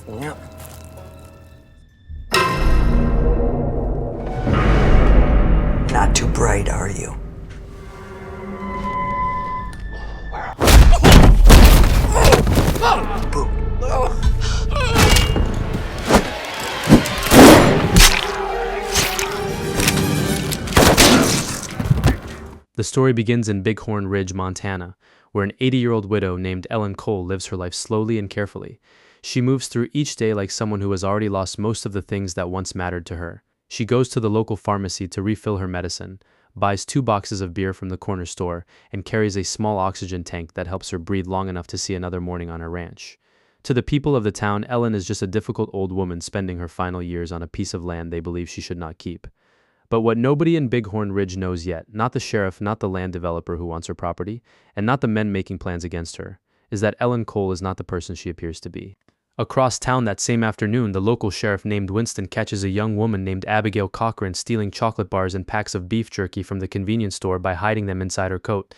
Yep. Not too bright, are you? Boo. The story begins in Bighorn Ridge, Montana, where an 80-year-old widow named Ellen Cole lives her life slowly and carefully. She moves through each day like someone who has already lost most of the things that once mattered to her. She goes to the local pharmacy to refill her medicine, buys 2 boxes of beer from the corner store, and carries a small oxygen tank that helps her breathe long enough to see another morning on her ranch. To the people of the town, Ellen is just a difficult old woman spending her final years on a piece of land they believe she should not keep. But what nobody in Bighorn Ridge knows yet, not the sheriff, not the land developer who wants her property, and not the men making plans against her, is that Ellen Cole is not the person she appears to be. Across town that same afternoon, the local sheriff named Winston catches a young woman named Abigail Cochran stealing chocolate bars and packs of beef jerky from the convenience store by hiding them inside her coat.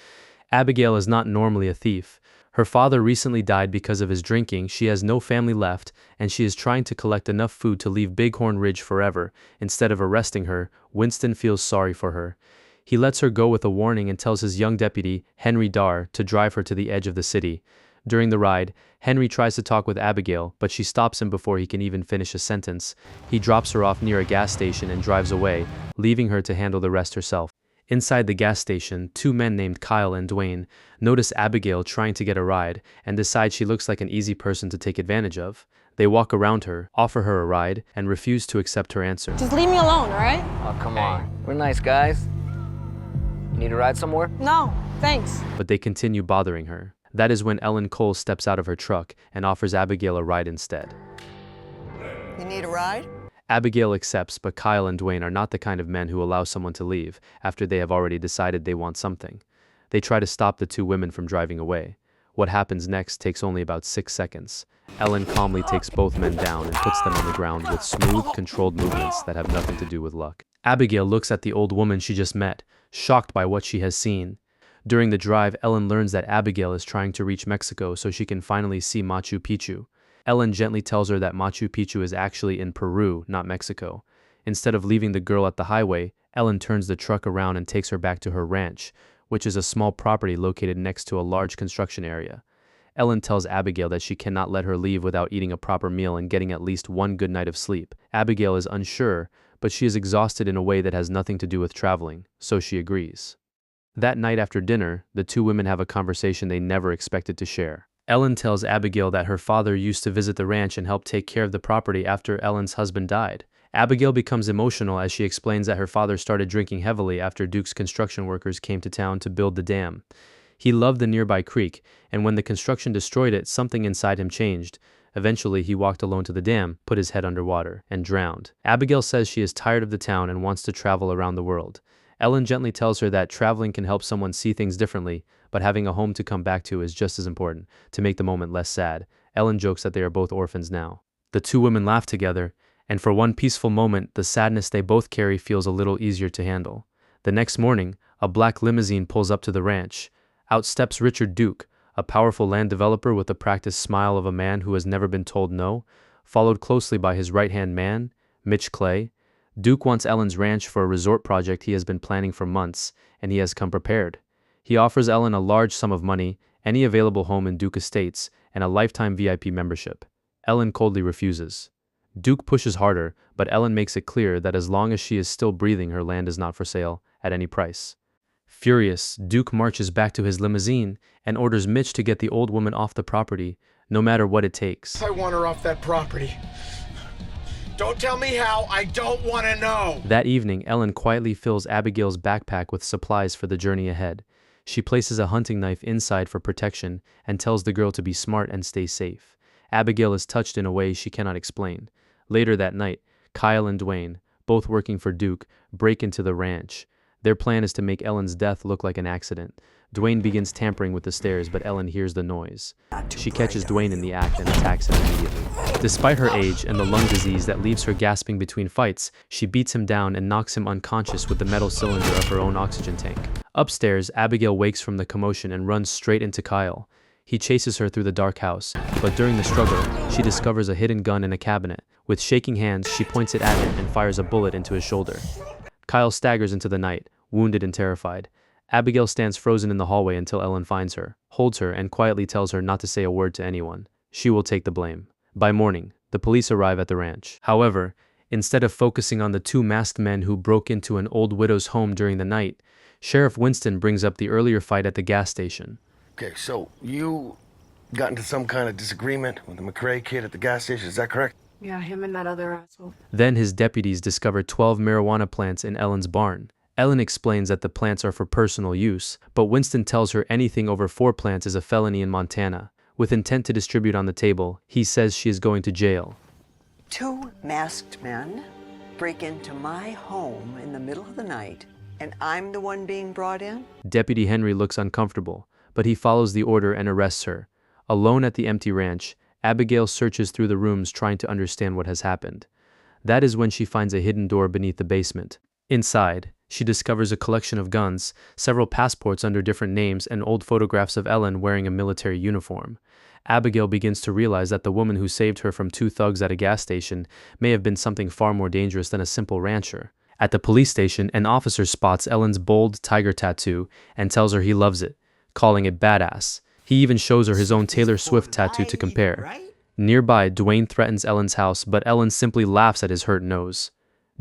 Abigail is not normally a thief. Her father recently died because of his drinking, she has no family left, and she is trying to collect enough food to leave Bighorn Ridge forever. Instead of arresting her, Winston feels sorry for her. He lets her go with a warning and tells his young deputy, Henry Darr, to drive her to the edge of the city. During the ride, Henry tries to talk with Abigail, but she stops him before he can even finish a sentence. He drops her off near a gas station and drives away, leaving her to handle the rest herself. Inside the gas station, 2 men named Kyle and Dwayne notice Abigail trying to get a ride and decide she looks like an easy person to take advantage of. They walk around her, offer her a ride, and refuse to accept her answer. Just leave me alone, all right? Oh, come on. We're nice guys. You need a ride somewhere? No, thanks. But they continue bothering her. That is when Ellen Cole steps out of her truck and offers Abigail a ride instead. You need a ride? Abigail accepts, but Kyle and Dwayne are not the kind of men who allow someone to leave after they have already decided they want something. They try to stop the 2 women from driving away. What happens next takes only about 6 seconds. Ellen calmly takes both men down and puts them on the ground with smooth, controlled movements that have nothing to do with luck. Abigail looks at the old woman she just met, shocked by what she has seen. During the drive, Ellen learns that Abigail is trying to reach Mexico so she can finally see Machu Picchu. Ellen gently tells her that Machu Picchu is actually in Peru, not Mexico. Instead of leaving the girl at the highway, Ellen turns the truck around and takes her back to her ranch, which is a small property located next to a large construction area. Ellen tells Abigail that she cannot let her leave without eating a proper meal and getting at least 1 good night of sleep. Abigail is unsure, but she is exhausted in a way that has nothing to do with traveling, so she agrees. That night after dinner, the 2 women have a conversation they never expected to share. Ellen tells Abigail that her father used to visit the ranch and help take care of the property after Ellen's husband died. Abigail becomes emotional as she explains that her father started drinking heavily after Duke's construction workers came to town to build the dam. He loved the nearby creek, and when the construction destroyed it, something inside him changed. Eventually, he walked alone to the dam, put his head underwater, and drowned. Abigail says she is tired of the town and wants to travel around the world. Ellen gently tells her that traveling can help someone see things differently, but having a home to come back to is just as important, to make the moment less sad. Ellen jokes that they are both orphans now. The 2 women laugh together, and for one peaceful moment, the sadness they both carry feels a little easier to handle. The next morning, a black limousine pulls up to the ranch. Out steps Richard Duke, a powerful land developer with the practiced smile of a man who has never been told no, followed closely by his right-hand man, Mitch Clay. Duke wants Ellen's ranch for a resort project he has been planning for months, and he has come prepared. He offers Ellen a large sum of money, any available home in Duke Estates, and a lifetime VIP membership. Ellen coldly refuses. Duke pushes harder, but Ellen makes it clear that as long as she is still breathing, her land is not for sale, at any price. Furious, Duke marches back to his limousine and orders Mitch to get the old woman off the property, no matter what it takes. I want her off that property. Don't tell me how, I don't want to know. That evening, Ellen quietly fills Abigail's backpack with supplies for the journey ahead. She places a hunting knife inside for protection and tells the girl to be smart and stay safe. Abigail is touched in a way she cannot explain. Later that night, Kyle and Dwayne, both working for Duke, break into the ranch. Their plan is to make Ellen's death look like an accident. Dwayne begins tampering with the stairs, but Ellen hears the noise. She catches Dwayne in the act and attacks him immediately. Despite her age and the lung disease that leaves her gasping between fights, she beats him down and knocks him unconscious with the metal cylinder of her own oxygen tank. Upstairs, Abigail wakes from the commotion and runs straight into Kyle. He chases her through the dark house, but during the struggle, she discovers a hidden gun in a cabinet. With shaking hands, she points it at him and fires a bullet into his shoulder. Kyle staggers into the night, wounded and terrified. Abigail stands frozen in the hallway until Ellen finds her, holds her, and quietly tells her not to say a word to anyone. She will take the blame. By morning, the police arrive at the ranch. However, instead of focusing on the two masked men who broke into an old widow's home during the night, Sheriff Winston brings up the earlier fight at the gas station. Okay, so you got into some kind of disagreement with the McRae kid at the gas station, is that correct? Yeah, him and that other asshole. Then his deputies discover 12 marijuana plants in Ellen's barn. Ellen explains that the plants are for personal use, but Winston tells her anything over 4 plants is a felony in Montana. With intent to distribute on the table, he says she is going to jail. 2 masked men break into my home in the middle of the night, and I'm the one being brought in? Deputy Henry looks uncomfortable, but he follows the order and arrests her. Alone at the empty ranch, Abigail searches through the rooms trying to understand what has happened. That is when she finds a hidden door beneath the basement. Inside, she discovers a collection of guns, several passports under different names, and old photographs of Ellen wearing a military uniform. Abigail begins to realize that the woman who saved her from 2 thugs at a gas station may have been something far more dangerous than a simple rancher. At the police station, an officer spots Ellen's bold tiger tattoo and tells her he loves it, calling it badass. He even shows her his own Taylor Swift tattoo to compare. Nearby, Dwayne threatens Ellen's house, but Ellen simply laughs at his hurt nose.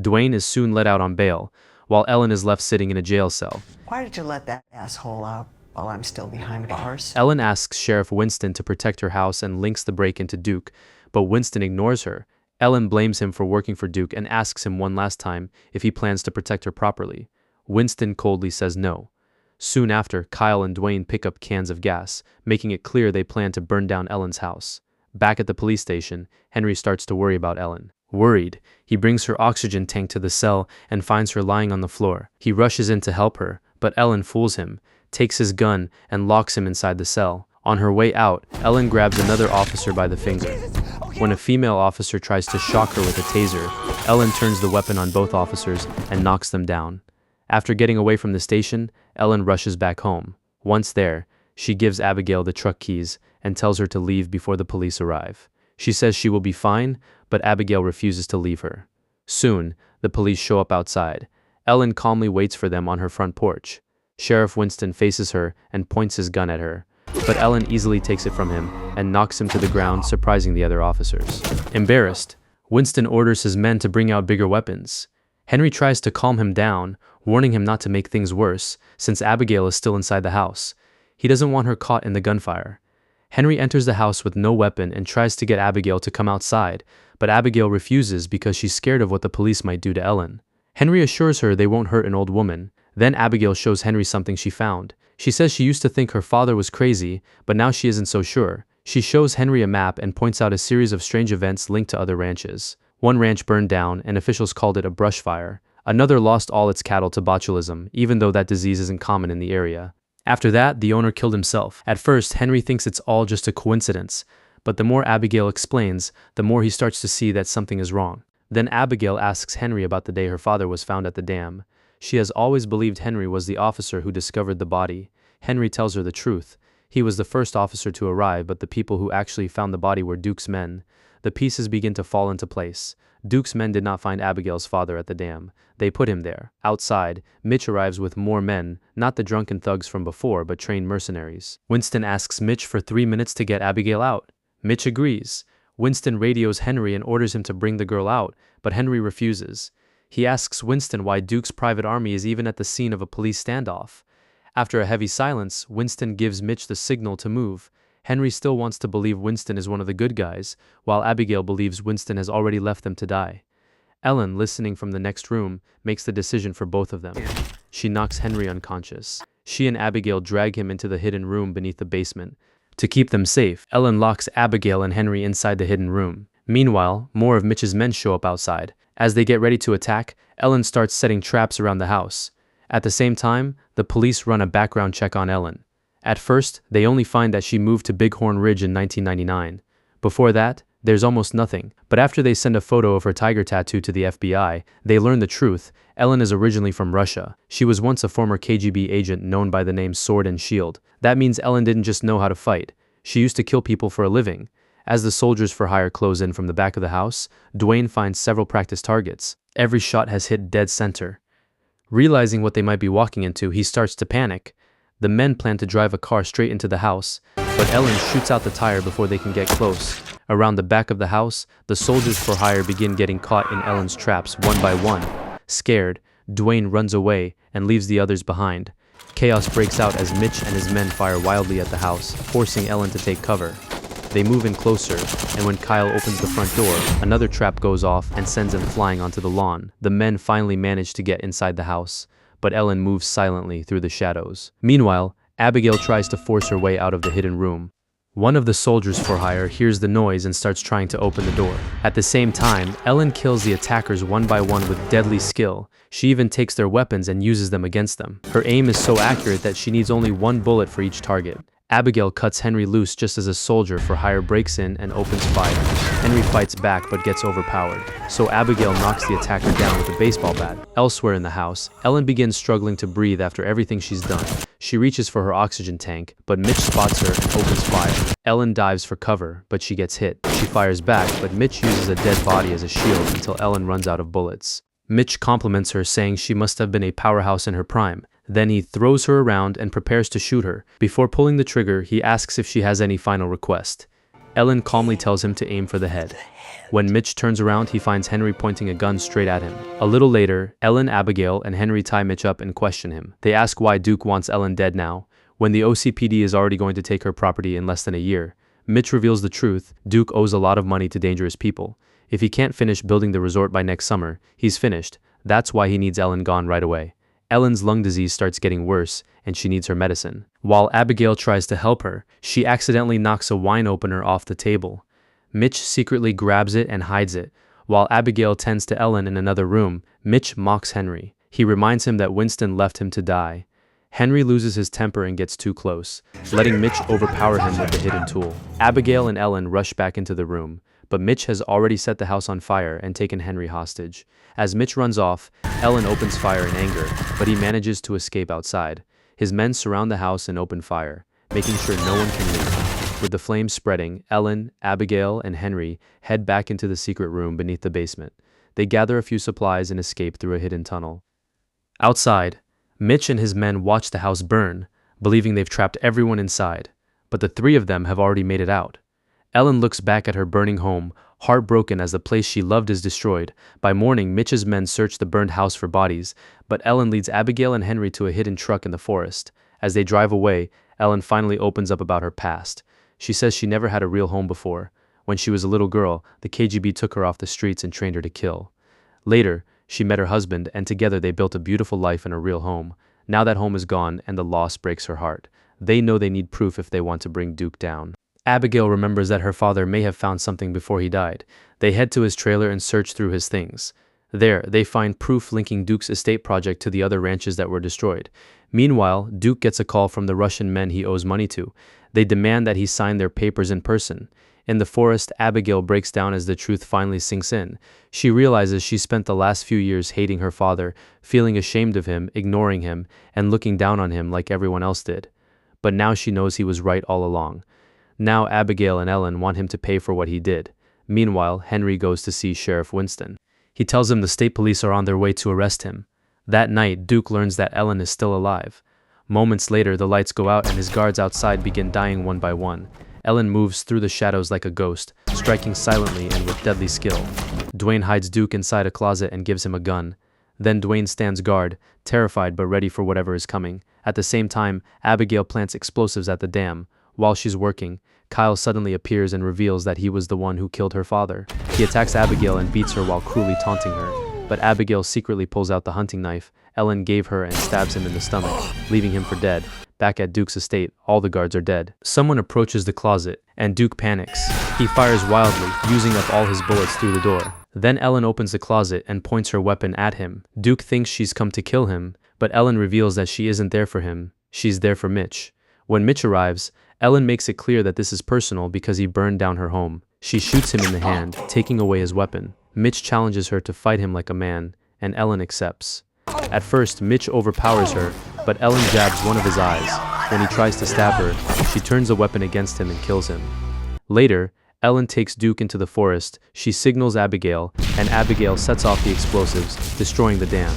Dwayne is soon let out on bail, while Ellen is left sitting in a jail cell. Why did you let that asshole out while I'm still behind bars? Ellen asks Sheriff Winston to protect her house and links the break-in to Duke, but Winston ignores her. Ellen blames him for working for Duke and asks him one last time if he plans to protect her properly. Winston coldly says no. Soon after, Kyle and Dwayne pick up cans of gas, making it clear they plan to burn down Ellen's house. Back at the police station, Henry starts to worry about Ellen. Worried, he brings her oxygen tank to the cell and finds her lying on the floor. He rushes in to help her, but Ellen fools him, takes his gun, and locks him inside the cell. On her way out, Ellen grabs another officer by the finger. When a female officer tries to shock her with a taser, Ellen turns the weapon on both officers and knocks them down. After getting away from the station, Ellen rushes back home. Once there, she gives Abigail the truck keys and tells her to leave before the police arrive. She says she will be fine, but Abigail refuses to leave her. Soon, the police show up outside. Ellen calmly waits for them on her front porch. Sheriff Winston faces her and points his gun at her, but Ellen easily takes it from him and knocks him to the ground, surprising the other officers. Embarrassed, Winston orders his men to bring out bigger weapons. Henry tries to calm him down, warning him not to make things worse, since Abigail is still inside the house. He doesn't want her caught in the gunfire. Henry enters the house with no weapon and tries to get Abigail to come outside, but Abigail refuses because she's scared of what the police might do to Ellen. Henry assures her they won't hurt an old woman. Then Abigail shows Henry something she found. She says she used to think her father was crazy, but now she isn't so sure. She shows Henry a map and points out a series of strange events linked to other ranches. One ranch burned down, and officials called it a brush fire. Another lost all its cattle to botulism, even though that disease isn't common in the area. After that, the owner killed himself. At first, Henry thinks it's all just a coincidence, but the more Abigail explains, the more he starts to see that something is wrong. Then Abigail asks Henry about the day her father was found at the dam. She has always believed Henry was the officer who discovered the body. Henry tells her the truth. He was the first officer to arrive, but the people who actually found the body were Duke's men. The pieces begin to fall into place. Duke's men did not find Abigail's father at the dam. They put him there. Outside, Mitch arrives with more men, not the drunken thugs from before, but trained mercenaries. Winston asks Mitch for 3 minutes to get Abigail out. Mitch agrees. Winston radios Henry and orders him to bring the girl out, but Henry refuses. He asks Winston why Duke's private army is even at the scene of a police standoff. After a heavy silence, Winston gives Mitch the signal to move. Henry still wants to believe Winston is one of the good guys, while Abigail believes Winston has already left them to die. Ellen, listening from the next room, makes the decision for both of them. She knocks Henry unconscious. She and Abigail drag him into the hidden room beneath the basement. To keep them safe, Ellen locks Abigail and Henry inside the hidden room. Meanwhile, more of Mitch's men show up outside. As they get ready to attack, Ellen starts setting traps around the house. At the same time, the police run a background check on Ellen. At first, they only find that she moved to Bighorn Ridge in 1999. Before that, there's almost nothing. But after they send a photo of her tiger tattoo to the FBI, they learn the truth. Ellen is originally from Russia. She was once a former KGB agent known by the name Sword and Shield. That means Ellen didn't just know how to fight. She used to kill people for a living. As the soldiers for hire close in from the back of the house, Dwayne finds several practice targets. Every shot has hit dead center. Realizing what they might be walking into, he starts to panic. The men plan to drive a car straight into the house, but Ellen shoots out the tire before they can get close. Around the back of the house, the soldiers for hire begin getting caught in Ellen's traps one by one. Scared, Dwayne runs away and leaves the others behind. Chaos breaks out as Mitch and his men fire wildly at the house, forcing Ellen to take cover. They move in closer, and when Kyle opens the front door, another trap goes off and sends him flying onto the lawn. The men finally manage to get inside the house, but Ellen moves silently through the shadows. Meanwhile, Abigail tries to force her way out of the hidden room. One of the soldiers for hire hears the noise and starts trying to open the door. At the same time, Ellen kills the attackers one by one with deadly skill. She even takes their weapons and uses them against them. Her aim is so accurate that she needs only one bullet for each target. Abigail cuts Henry loose just as a soldier for hire breaks in and opens fire. Henry fights back but gets overpowered, so Abigail knocks the attacker down with a baseball bat. Elsewhere in the house, Ellen begins struggling to breathe after everything she's done. She reaches for her oxygen tank, but Mitch spots her and opens fire. Ellen dives for cover, but she gets hit. She fires back, but Mitch uses a dead body as a shield until Ellen runs out of bullets. Mitch compliments her, saying she must have been a powerhouse in her prime. Then he throws her around and prepares to shoot her. Before pulling the trigger, he asks if she has any final request. Ellen calmly tells him to aim for the head. When Mitch turns around, he finds Henry pointing a gun straight at him. A little later, Ellen, Abigail, and Henry tie Mitch up and question him. They ask why Duke wants Ellen dead now, when the OCPD is already going to take her property in less than a year. Mitch reveals the truth. Duke owes a lot of money to dangerous people. If he can't finish building the resort by next summer, he's finished. That's why he needs Ellen gone right away. Ellen's lung disease starts getting worse, and she needs her medicine. While Abigail tries to help her, she accidentally knocks a wine opener off the table. Mitch secretly grabs it and hides it. While Abigail tends to Ellen in another room, Mitch mocks Henry. He reminds him that Winston left him to die. Henry loses his temper and gets too close, letting Mitch overpower him with the hidden tool. Abigail and Ellen rush back into the room, but Mitch has already set the house on fire and taken Henry hostage. As Mitch runs off, Ellen opens fire in anger, but he manages to escape outside. His men surround the house and open fire, making sure no one can leave. With the flames spreading, Ellen, Abigail, and Henry head back into the secret room beneath the basement. They gather a few supplies and escape through a hidden tunnel. Outside, Mitch and his men watch the house burn, believing they've trapped everyone inside, but the three of them have already made it out. Ellen looks back at her burning home, heartbroken as the place she loved is destroyed. By morning, Mitch's men search the burned house for bodies, but Ellen leads Abigail and Henry to a hidden truck in the forest. As they drive away, Ellen finally opens up about her past. She says she never had a real home before. When she was a little girl, the KGB took her off the streets and trained her to kill. Later, she met her husband, and together they built a beautiful life in a real home. Now that home is gone, and the loss breaks her heart. They know they need proof if they want to bring Duke down. Abigail remembers that her father may have found something before he died. They head to his trailer and search through his things. There, they find proof linking Duke's estate project to the other ranches that were destroyed. Meanwhile, Duke gets a call from the Russian men he owes money to. They demand that he sign their papers in person. In the forest, Abigail breaks down as the truth finally sinks in. She realizes she spent the last few years hating her father, feeling ashamed of him, ignoring him, and looking down on him like everyone else did. But now she knows he was right all along. Now Abigail and Ellen want him to pay for what he did. Meanwhile, Henry goes to see Sheriff Winston. He tells him the state police are on their way to arrest him. That night, Duke learns that Ellen is still alive. Moments later, the lights go out and his guards outside begin dying one by one. Ellen moves through the shadows like a ghost, striking silently and with deadly skill. Dwayne hides Duke inside a closet and gives him a gun. Then Dwayne stands guard, terrified but ready for whatever is coming. At the same time, Abigail plants explosives at the dam. While she's working, Kyle suddenly appears and reveals that he was the one who killed her father. He attacks Abigail and beats her while cruelly taunting her. But Abigail secretly pulls out the hunting knife Ellen gave her and stabs him in the stomach, leaving him for dead. Back at Duke's estate, all the guards are dead. Someone approaches the closet, and Duke panics. He fires wildly, using up all his bullets through the door. Then Ellen opens the closet and points her weapon at him. Duke thinks she's come to kill him, but Ellen reveals that she isn't there for him. She's there for Mitch. When Mitch arrives, Ellen makes it clear that this is personal because he burned down her home. She shoots him in the hand, taking away his weapon. Mitch challenges her to fight him like a man, and Ellen accepts. At first, Mitch overpowers her, but Ellen jabs one of his eyes. When he tries to stab her, she turns a weapon against him and kills him. Later, Ellen takes Duke into the forest, she signals Abigail, and Abigail sets off the explosives, destroying the dam.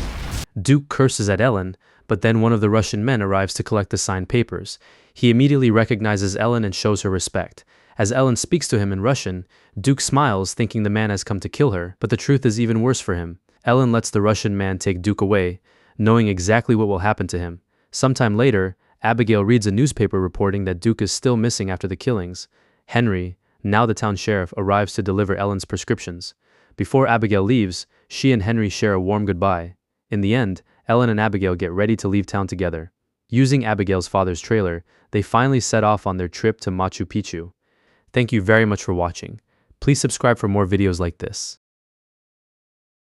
Duke curses at Ellen, but then one of the Russian men arrives to collect the signed papers. He immediately recognizes Ellen and shows her respect. As Ellen speaks to him in Russian, Duke smiles, thinking the man has come to kill her, but the truth is even worse for him. Ellen lets the Russian man take Duke away, knowing exactly what will happen to him. Sometime later, Abigail reads a newspaper reporting that Duke is still missing after the killings. Henry, now the town sheriff, arrives to deliver Ellen's prescriptions. Before Abigail leaves, she and Henry share a warm goodbye. In the end, Ellen and Abigail get ready to leave town together. Using Abigail's father's trailer, they finally set off on their trip to Machu Picchu. Thank you very much for watching. Please subscribe for more videos like this.